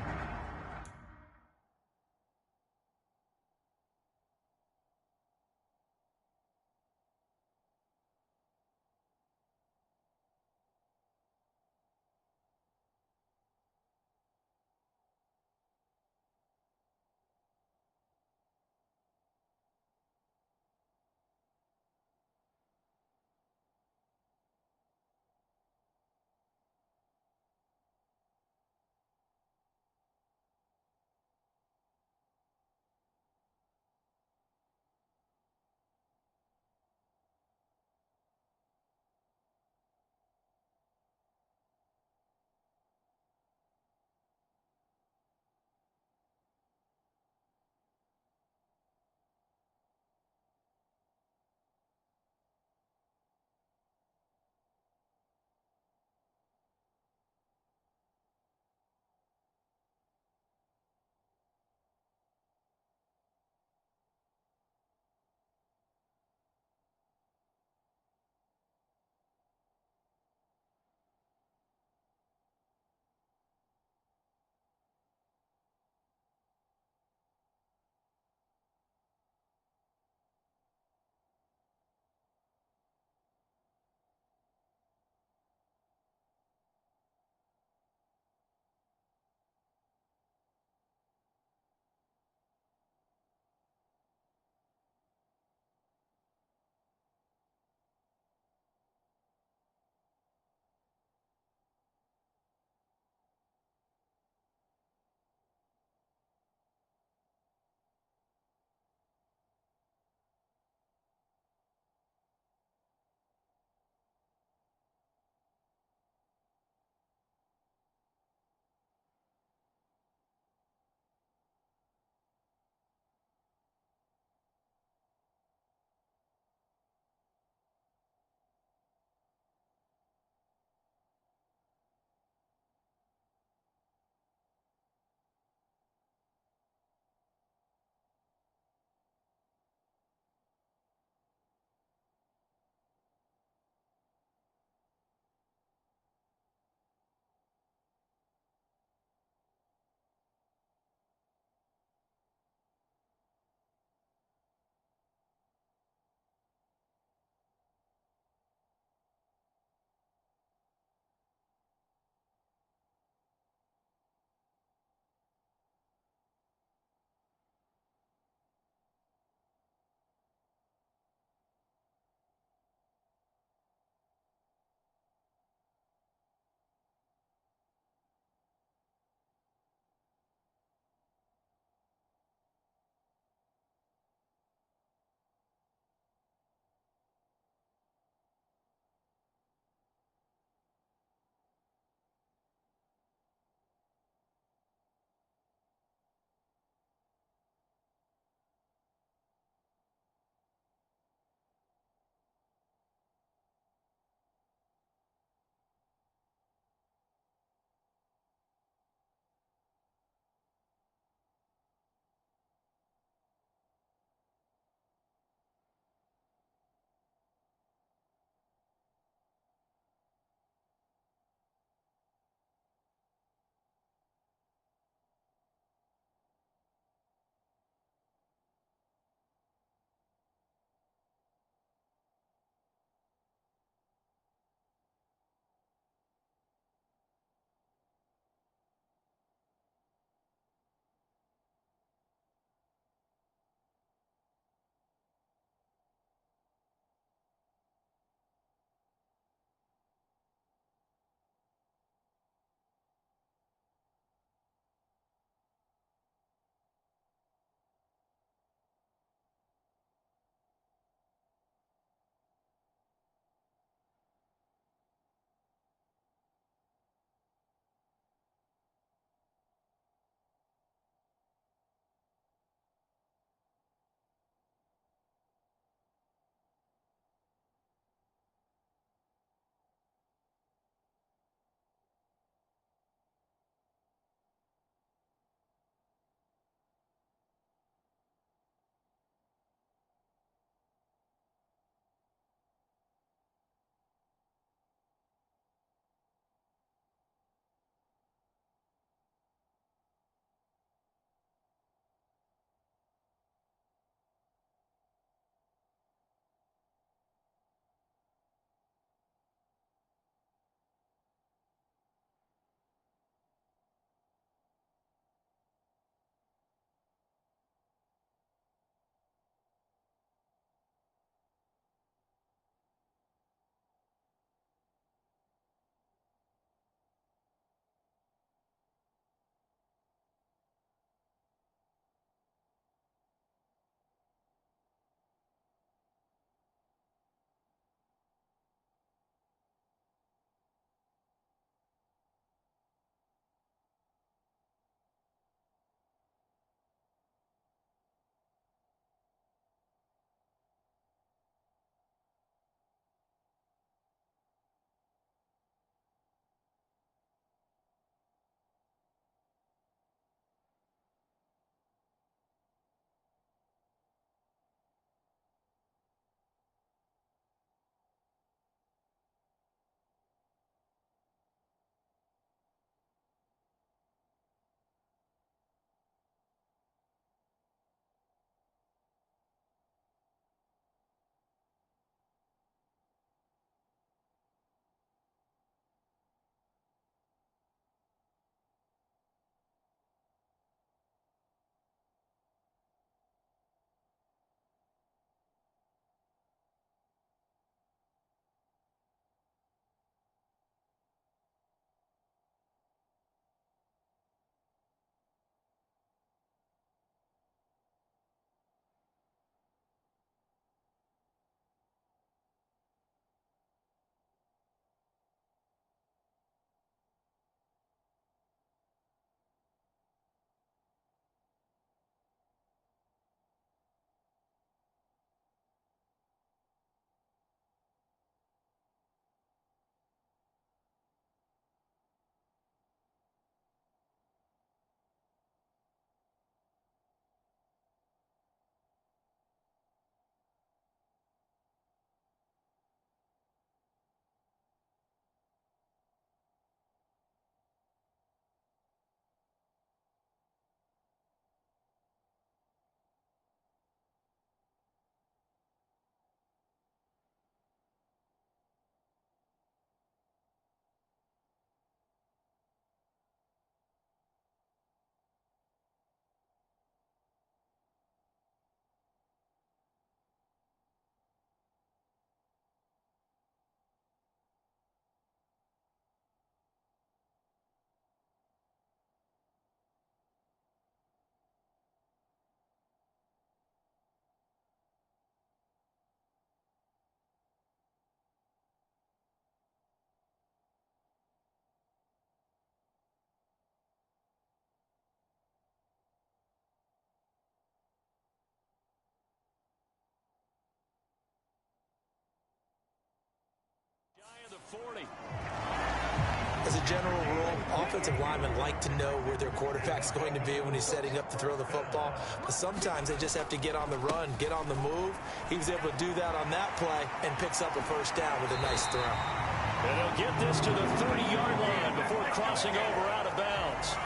As a general rule, offensive linemen like to know where their quarterback's going to be when he's setting up to throw the football. But sometimes they just have to get on the run, get on the move. He was able to do that on that play and picks up a first down with a nice throw. And they'll get this to the 30-yard line before crossing over out of bounds.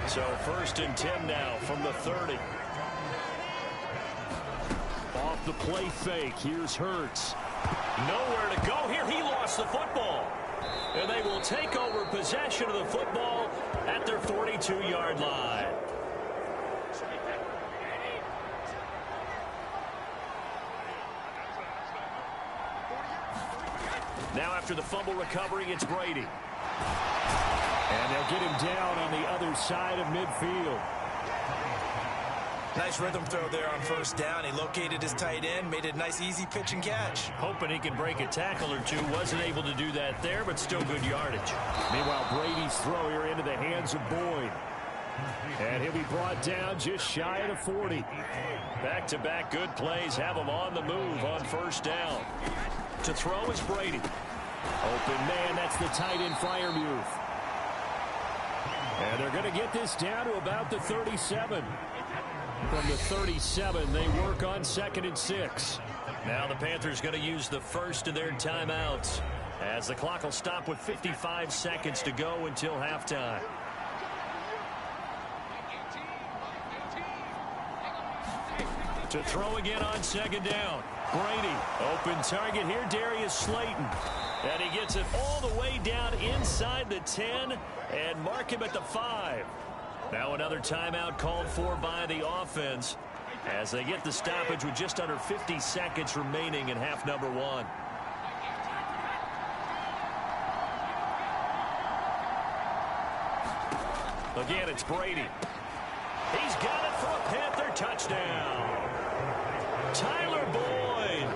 So 1st and 10 now from the 30. Off the play fake. Here's Hurts. Nowhere to go here. He lost the football. And they will take over possession of the football at their 42-yard line. Now after the fumble recovery, it's Brady. And they'll get him down on the other side of midfield. Nice rhythm throw there on first down. He located his tight end, made it a nice, easy pitch and catch. Hoping he can break a tackle or two. Wasn't able to do that there, but still good yardage. Meanwhile, Brady's throw here into the hands of Boyd. And he'll be brought down just shy of the 40. Back-to-back good plays have him on the move on first down. To throw is Brady. Open man, that's the tight end Freiermuth. And they're going to get this down to about the 37. From the 37, they work on 2nd and 6. Now the Panthers going to use the first of their timeouts as the clock will stop with 55 seconds to go until halftime. To throw again on 2nd down. Brady, open target here, Darius Slayton. And he gets it all the way down inside the 10 and mark him at the 5. Now another timeout called for by the offense as they get the stoppage with just under 50 seconds remaining in half number 1. Again, it's Brady. He's got it for a Panther touchdown. Tyler Boyd,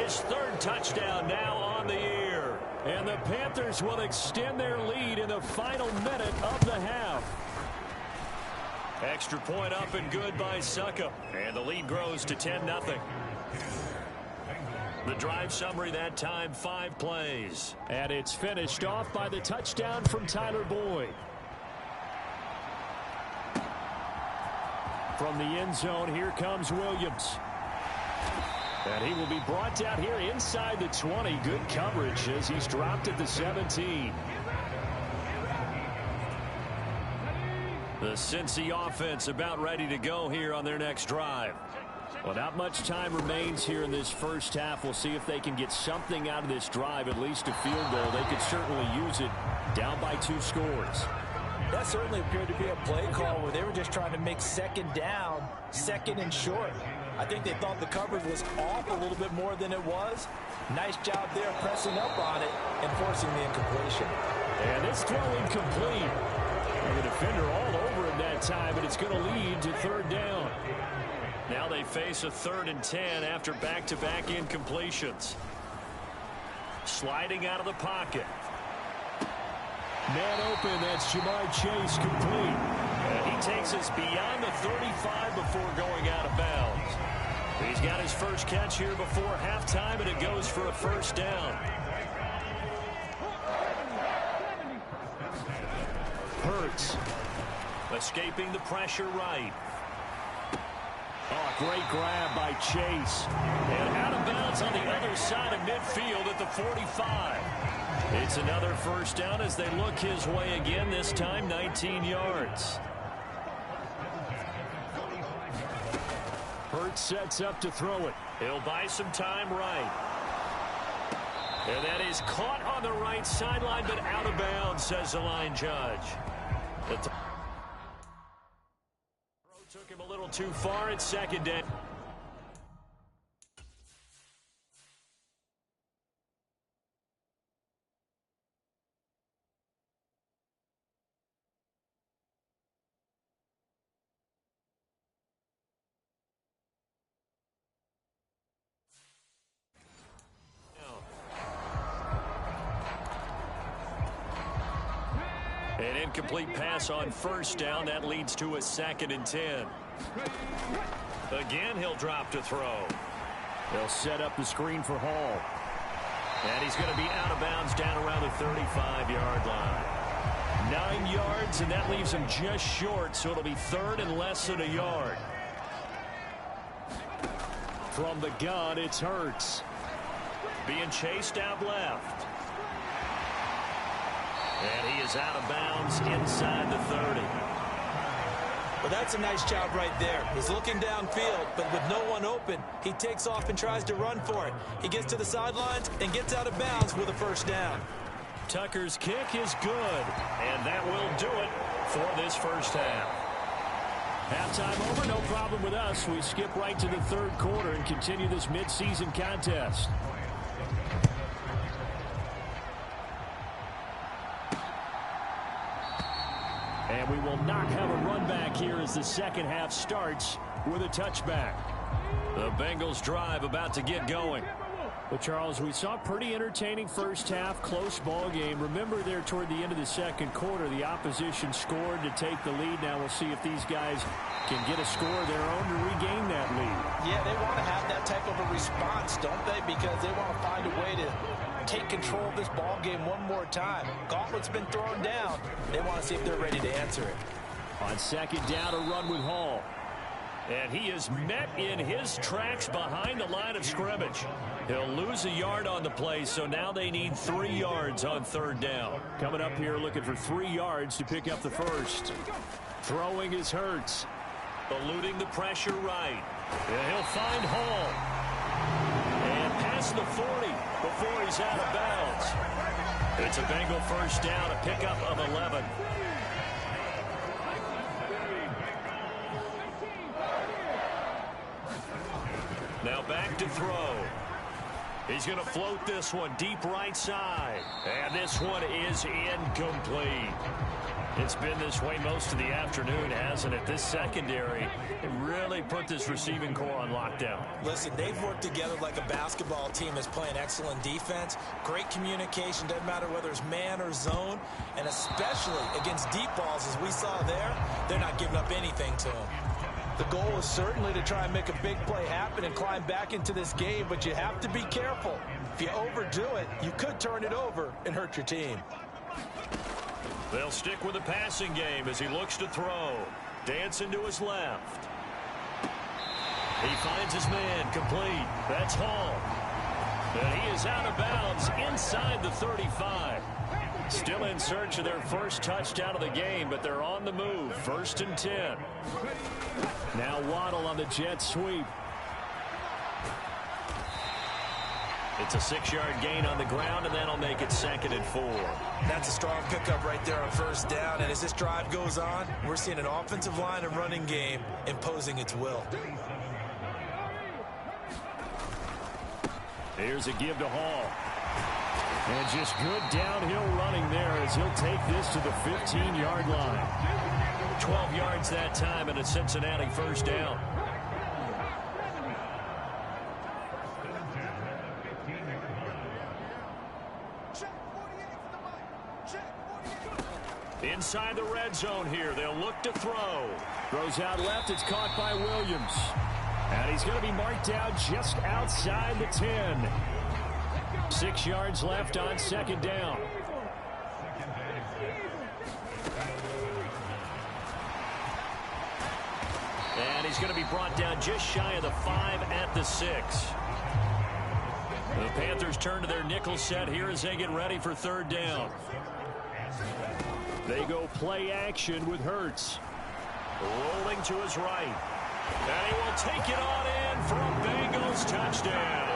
his 3rd touchdown now on the year. And the Panthers will extend their lead in the final minute of the half. Extra point up and good by Suckup. And the lead grows to 10-0. The drive summary that time, 5 plays. And it's finished off by the touchdown from Tyler Boyd. From the end zone, here comes Williams. And he will be brought down here inside the 20. Good coverage as he's dropped at the 17. The Cincy offense about ready to go here on their next drive. Well, not much time remains here in this first half. We'll see if they can get something out of this drive, at least a field goal. They could certainly use it down by 2 scores. That certainly appeared to be a play call where they were just trying to make 2nd down, 2nd and short. I think they thought the coverage was off a little bit more than it was. Nice job there pressing up on it and forcing the incompletion. And this throw incomplete. And the defender all over him that time, but it's going to lead to 3rd down. Now they face a 3rd and 10 after back-to-back incompletions. Sliding out of the pocket. Man open, that's Jamar Chase complete. And he takes us beyond the 35 before going out of bounds. He's got his first catch here before halftime, and it goes for a first down. Hurts. Escaping the pressure right. Oh, great grab by Chase. And out of bounds on the other side of midfield at the 45. It's another first down as they look his way again, this time 19 yards. Hurts sets up to throw it. He'll buy some time right. And that is caught on the right sideline, but out of bounds, says the line judge. The throw took him a little too far at 2nd down. An incomplete pass on first down. That leads to a 2nd and 10. Again, he'll drop to throw. They'll set up the screen for Hall. And he's going to be out of bounds down around the 35-yard line. 9 yards, and that leaves him just short, so it'll be third and less than a yard. From the gun, it's Hurts. Being chased out left. And he is out of bounds inside the 30. Well, that's a nice job right there. He's looking downfield, but with no one open, he takes off and tries to run for it. He gets to the sidelines and gets out of bounds with a first down. Tucker's kick is good, and that will do it for this first half. Halftime over, no problem with us. We skip right to the third quarter and continue this midseason contest. And we will not have a run back here as the second half starts with a touchback. The Bengals drive about to get going. But, Charles, we saw a pretty entertaining first half, close ball game. Remember there toward the end of the second quarter, the opposition scored to take the lead. Now we'll see if these guys can get a score of their own to regain that lead. Yeah, they want to have that type of a response, don't they? Because they want to find a way to take control of this ball game one more time. Gauntlet's been thrown down. They want to see if they're ready to answer it. On second down, a run with Hall. And he is met in his tracks behind the line of scrimmage. He'll lose a yard on the play, so now they need 3 yards on third down. Coming up here looking for 3 yards to pick up the first. Throwing is Hurts. Eluding the pressure right. And he'll find Hall. And past the 40 before he's out of bounds. It's a Bengal first down, a pickup of 11. Now back to throw. He's going to float this one deep right side. And this one is incomplete. It's been this way most of the afternoon, hasn't it? This secondary really put this receiving core on lockdown. Listen, they've worked together like a basketball team that's playing excellent defense. Great communication, doesn't matter whether it's man or zone. And especially against deep balls, as we saw there, they're not giving up anything to them. The goal is certainly to try and make a big play happen and climb back into this game, but you have to be careful. If you overdo it, you could turn it over and hurt your team. They'll stick with the passing game as he looks to throw. Dancing to his left. He finds his man complete. That's Hall. And he is out of bounds inside the 35. Still in search of their first touchdown of the game, but they're on the move. 1st and 10. Now Waddle on the jet sweep. It's a 6-yard gain on the ground, and that'll make it 2nd and 4. That's a strong pickup right there on first down. And as this drive goes on, we're seeing an offensive line and running game imposing its will. Here's a give to Hall. And just good downhill running there as he'll take this to the 15-yard line. 12 yards that time and a Cincinnati first down. Inside the red zone here. They'll look to throw. Throws out left. It's caught by Williams. And he's going to be marked down just outside the 10. 6 yards left on second down. And he's going to be brought down just shy of the 5 at the 6. The Panthers turn to their nickel set here as they get ready for third down. They go play action with Hurts. Rolling to his right. And he will take it on in for a Bengals touchdown.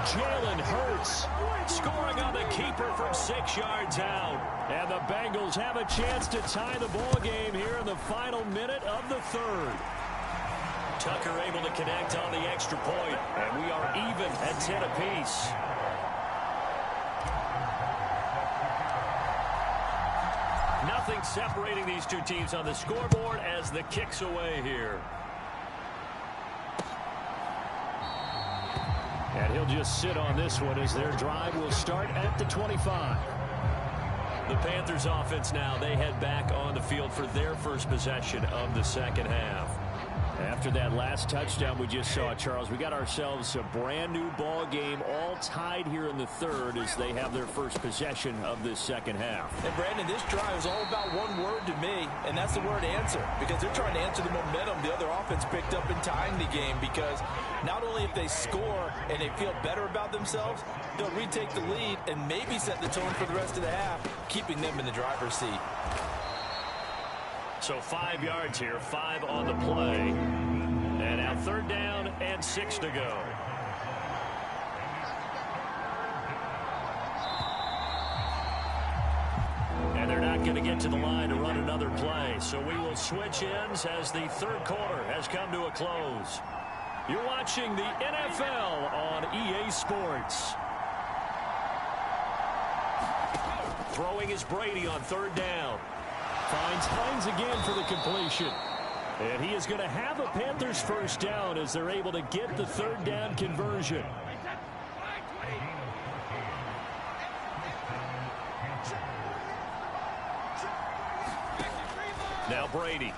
Jalen Hurts scoring on the keeper from 6 yards out. And the Bengals have a chance to tie the ball game here in the final minute of the third. Tucker able to connect on the extra point, and we are even at 10 apiece. Nothing separating these two teams on the scoreboard as the kick's away here. And he'll just sit on this one as their drive will start at the 25. The Panthers offense now, they head back on the field for their first possession of the second half. After that last touchdown we just saw, Charles, we got ourselves a brand new ball game, all tied here in the third as they have their first possession of this second half. And Brandon, this drive is all about one word to me, and that's the word answer, because they're trying to answer the momentum the other offense picked up in tying the game, because not only if they score and they feel better about themselves, they'll retake the lead and maybe set the tone for the rest of the half, keeping them in the driver's seat. So 5 yards here, 5 on the play. And now 3rd down and 6 to go. And they're not going to get to the line to run another play. So we will switch ends as the third quarter has come to a close. You're watching the NFL on EA Sports. Throwing is Brady on 3rd down. Finds Hines again for the completion. And he is going to have a Panthers first down as they're able to get the 3rd down conversion. Now Brady.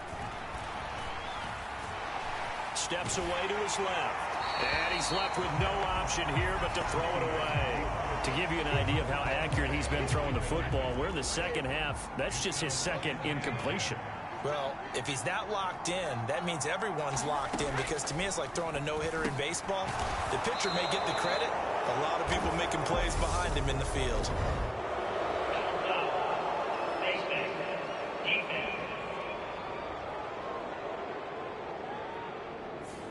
Steps away to his left. And he's left with no option here but to throw it away. To give you an idea of how accurate he's been throwing the football, we're in the second half. That's just his second incompletion. Well, if he's not locked in, that means everyone's locked in, because to me it's like throwing a no-hitter in baseball. The pitcher may get the credit. A lot of people making plays behind him in the field.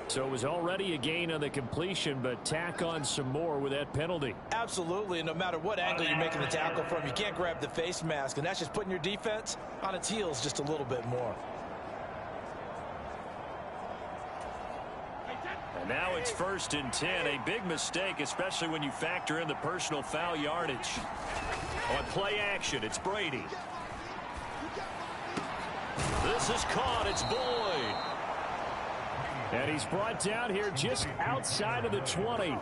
So it was already a gain on the completion, but tack on some more with that penalty. Absolutely, and no matter what angle you're making the tackle from, you can't grab the face mask, and that's just putting your defense on its heels just a little bit more. And now it's 1st and 10. A big mistake, especially when you factor in the personal foul yardage. On play action, it's Brady. This is caught. It's Boyd. And he's brought down here just outside of the 20.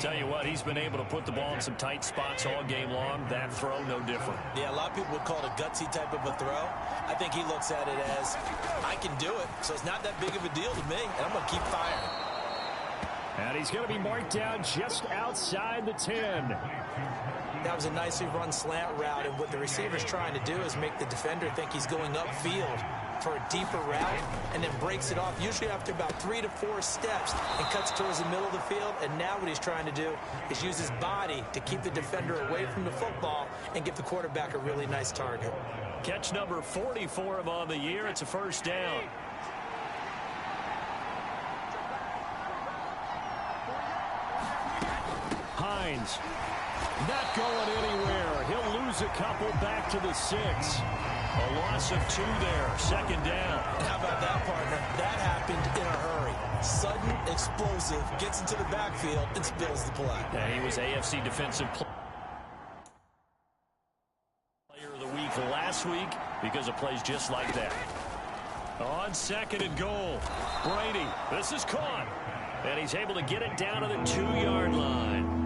Tell you what, he's been able to put the ball in some tight spots all game long. That throw, no different. Yeah, a lot of people would call it a gutsy type of a throw. I think he looks at it as, I can do it, so it's not that big of a deal to me, and I'm going to keep firing. And he's going to be marked down just outside the 10. That was a nicely run slant route, and what the receiver's trying to do is make the defender think he's going upfield for a deeper route, and then breaks it off usually after about 3 to 4 steps and cuts towards the middle of the field. And now what he's trying to do is use his body to keep the defender away from the football and give the quarterback a really nice target. Catch number 40 for him on the year. It's a 1st down. Hines not going anywhere. He'll lose a couple back to the 6. A loss of 2 there. 2nd down. How about that, partner? That happened in a hurry. Sudden, explosive, gets into the backfield and spills the play. And he was AFC Defensive Player of the Week last week because of plays just like that. On 2nd and goal, Brady. This is caught. And he's able to get it down to the 2-yard line.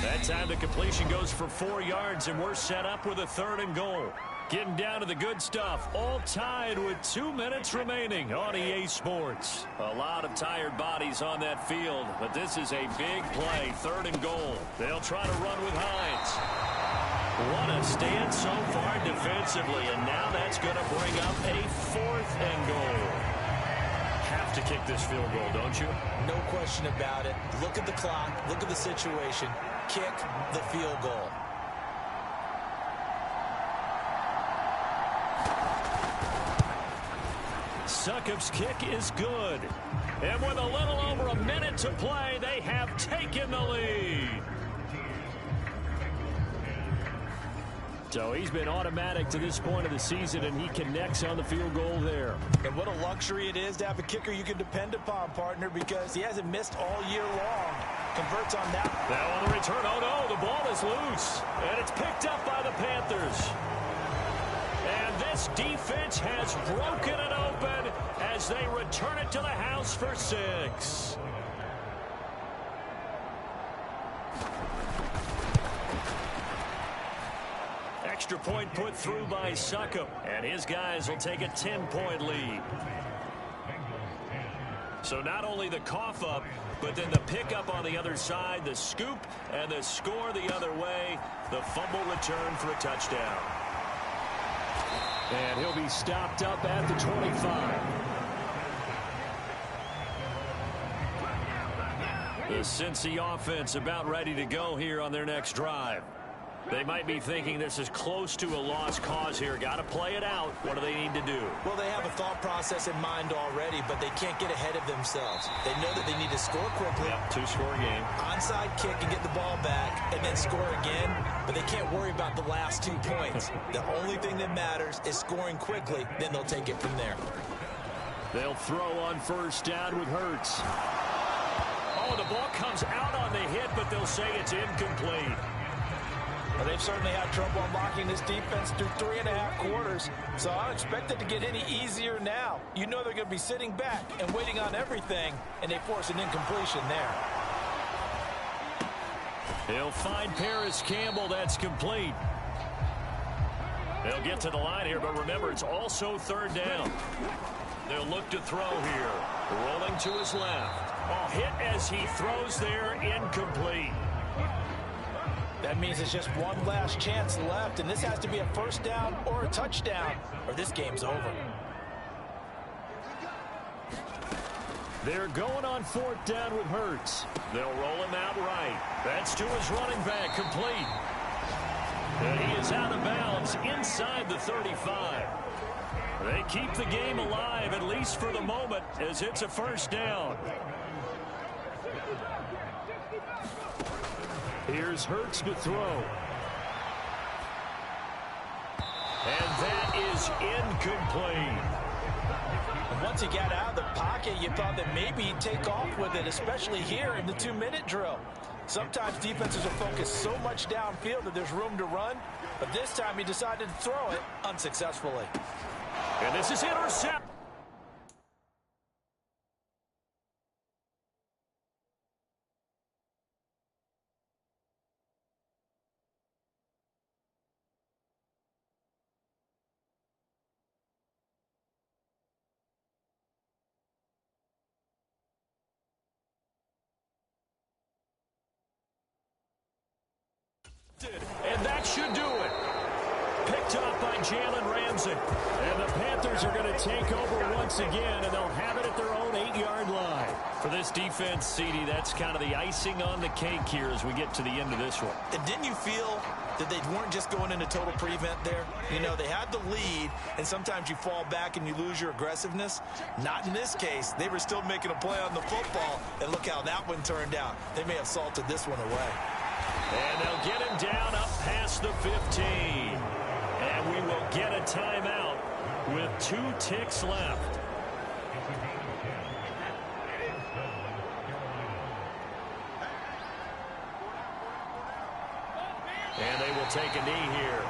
That time the completion goes for 4 yards, and we're set up with a 3rd and goal. Getting down to the good stuff, all tied with 2 minutes remaining on EA Sports. A lot of tired bodies on that field, but this is a big play, 3rd and goal. They'll try to run with Hines. What a stand so far defensively, and now that's going to bring up a 4th and goal. Have to kick this field goal, don't you? No question about it. Look at the clock, look at the situation. Kick the field goal. Succop's kick is good. And with a little over a minute to play, they have taken the lead. So he's been automatic to this point of the season, and he connects on the field goal there. And what a luxury it is to have a kicker you can depend upon, partner, because he hasn't missed all year long. Converts on that. Now on the return, oh no, the ball is loose. And it's picked up by the Panthers. And this defense has broken it open as they return it to the house for 6. Extra point put through by Succop, and his guys will take a 10-point lead. So not only the cough up, but then the pickup on the other side, the scoop, and the score the other way. The fumble return for a touchdown. And he'll be stopped up at the 25. The Cincy offense about ready to go here on their next drive. They might be thinking this is close to a lost cause here. Got to play it out. What do they need to do? Well, they have a thought process in mind already, but they can't get ahead of themselves. They know that they need to score quickly. Yep, two-score game. Onside kick and get the ball back and then score again, but they can't worry about the last 2 points. The only thing that matters is scoring quickly, then they'll take it from there. They'll throw on first down with Hurts. Oh, the ball comes out on the hit, but they'll say it's incomplete. Well, they've certainly had trouble unlocking this defense through 3.5 quarters, so I don't expect it to get any easier now. You know they're going to be sitting back and waiting on everything, and they force an incompletion there. He'll find Paris Campbell. That's complete. They'll get to the line here, but remember, it's also third down. They'll look to throw here. Rolling to his left. Oh, hit as he throws there, incomplete. That means it's just one last chance left, and this has to be a first down or a touchdown, or this game's over. They're going on fourth down with Hurts. They'll roll him out right. That's to his running back, complete. And he is out of bounds inside the 35. They keep the game alive, at least for the moment, as it's a first down. Here's Hurts to throw. And that is incomplete. And once he got out of the pocket, you thought that maybe he'd take off with it, especially here in the 2-minute drill. Sometimes defenses are focused so much downfield that there's room to run, but this time he decided to throw it unsuccessfully. And this is intercept. And that should do it. Picked up by Jalen Ramsey. And the Panthers are going to take over once again, and they'll have it at their own 8-yard line. For this defense, CD, that's kind of the icing on the cake here as we get to the end of this one. And didn't you feel that they weren't just going into total prevent there? You know, they had the lead, and sometimes you fall back and you lose your aggressiveness. Not in this case. They were still making a play on the football, and look how that one turned out. They may have salted this one away. And they'll get him down up past the 15. And we will get a timeout with 2 ticks left. And they will take a knee here.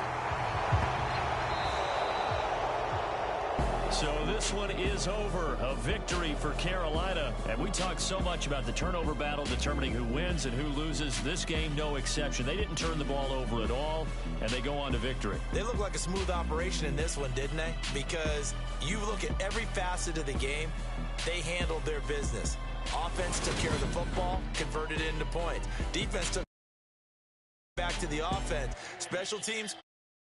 So this one is over. A victory for Carolina. And we talked so much about the turnover battle determining who wins and who loses. This game, no exception. They didn't turn the ball over at all, and they go on to victory. They look like a smooth operation in this one, didn't they? Because you look at every facet of the game, they handled their business. Offense took care of the football, converted it into points. Defense took back to the offense. Special teams